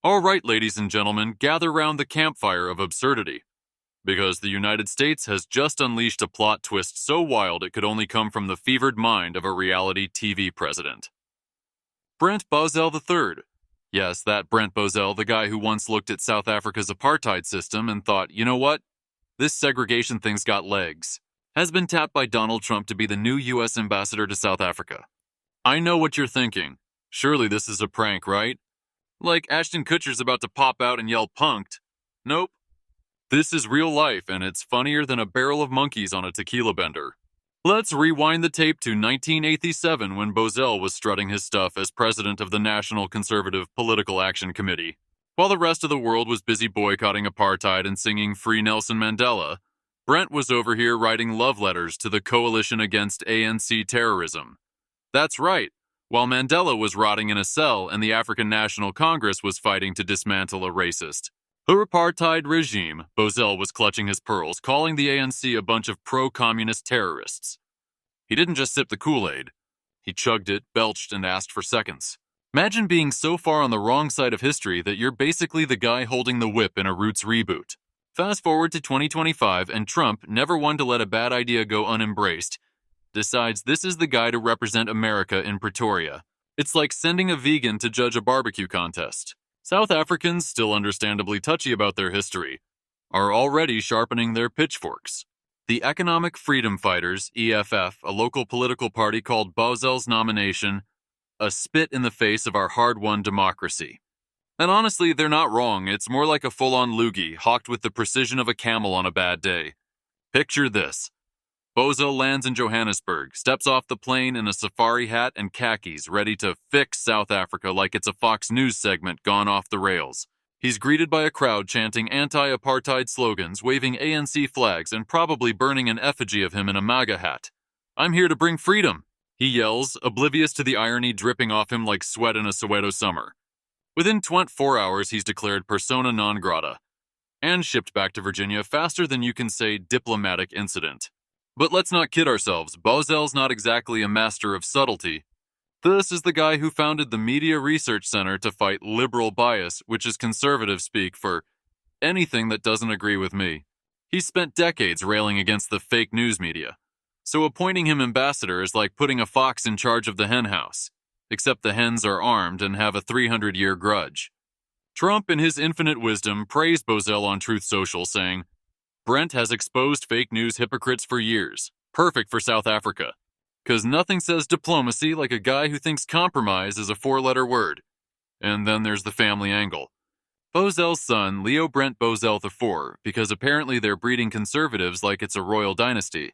All right, ladies and gentlemen, gather round the campfire of absurdity. Because the United States has just unleashed a plot twist so wild it could only come from the fevered mind of a reality TV president. Brent Bozell III. Yes, that Brent Bozell, the guy who once looked at South Africa's apartheid system and thought, you know what? This segregation thing's got legs. Has been tapped by Donald Trump to be the new U.S. ambassador to South Africa. I know what you're thinking. Surely this is a prank, right? Like Ashton Kutcher's about to pop out and yell punked. Nope. This is real life, and it's funnier than a barrel of monkeys on a tequila bender. Let's rewind the tape to 1987 when Bozell was strutting his stuff as president of the National Conservative Political Action Committee. While the rest of the world was busy boycotting apartheid and singing Free Nelson Mandela, Brent was over here writing love letters to the Coalition Against ANC Terrorism. That's right. While Mandela was rotting in a cell and the African National Congress was fighting to dismantle a racist apartheid regime, Bozell was clutching his pearls, calling the ANC a bunch of pro-communist terrorists. He didn't just sip the Kool-Aid. He chugged it, belched, and asked for seconds. Imagine being so far on the wrong side of history that you're basically the guy holding the whip in a Roots reboot. Fast forward to 2025, and Trump, never one to let a bad idea go unembraced, decides this is the guy to represent America in Pretoria. It's like sending a vegan to judge a barbecue contest. South Africans, still understandably touchy about their history, are already sharpening their pitchforks. The Economic Freedom Fighters, EFF, a local political party, called Bozell's nomination a spit in the face of our hard-won democracy. And honestly, they're not wrong. It's more like a full-on loogie, hawked with the precision of a camel on a bad day. Picture this. Bozell lands in Johannesburg, steps off the plane in a safari hat and khakis, ready to fix South Africa like it's a Fox News segment gone off the rails. He's greeted by a crowd chanting anti-apartheid slogans, waving ANC flags, and probably burning an effigy of him in a MAGA hat. "I'm here to bring freedom," he yells, oblivious to the irony dripping off him like sweat in a Soweto summer. Within 24 hours, he's declared persona non grata and shipped back to Virginia faster than you can say diplomatic incident. But let's not kid ourselves, Bozell's not exactly a master of subtlety. This is the guy who founded the Media Research Center to fight liberal bias, which is conservative speak for anything that doesn't agree with me. He's spent decades railing against the fake news media. So appointing him ambassador is like putting a fox in charge of the hen house, except the hens are armed and have a 300-year grudge. Trump, in his infinite wisdom, praised Bozell on Truth Social, saying, "Brent has exposed fake news hypocrites for years. Perfect for South Africa. 'Cause nothing says diplomacy like a guy who thinks compromise is a four-letter word." And then there's the family angle. Bozell's son, Leo Brent Bozell IV, because apparently they're breeding conservatives like it's a royal dynasty,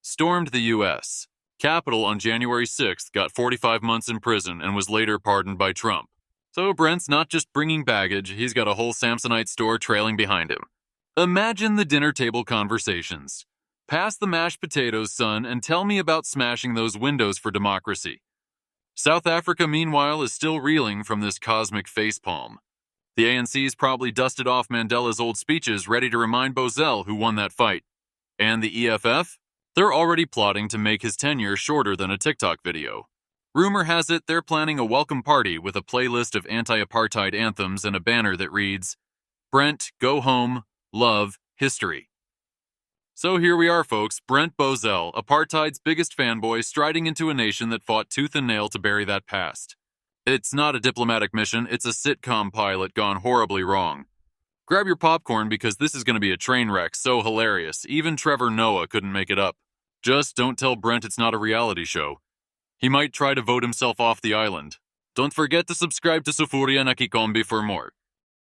stormed the U.S. Capitol on January 6th, got 45 months in prison, and was later pardoned by Trump. So Brent's not just bringing baggage, he's got a whole Samsonite store trailing behind him. Imagine the dinner table conversations. "Pass the mashed potatoes, son, and tell me about smashing those windows for democracy." South Africa, meanwhile, is still reeling from this cosmic facepalm. The ANC's probably dusted off Mandela's old speeches, ready to remind Bozell who won that fight. And the EFF? They're already plotting to make his tenure shorter than a TikTok video. Rumor has it they're planning a welcome party with a playlist of anti-apartheid anthems and a banner that reads, "Brent, go home. Love, history." So here we are, folks. Brent Bozell, apartheid's biggest fanboy, striding into a nation that fought tooth and nail to bury that past. It's not a diplomatic mission, it's a sitcom pilot gone horribly wrong. Grab your popcorn because this is going to be a train wreck so hilarious, even Trevor Noah couldn't make it up. Just don't tell Brent it's not a reality show. He might try to vote himself off the island. Don't forget to subscribe to Sufuria Nakikombi for more.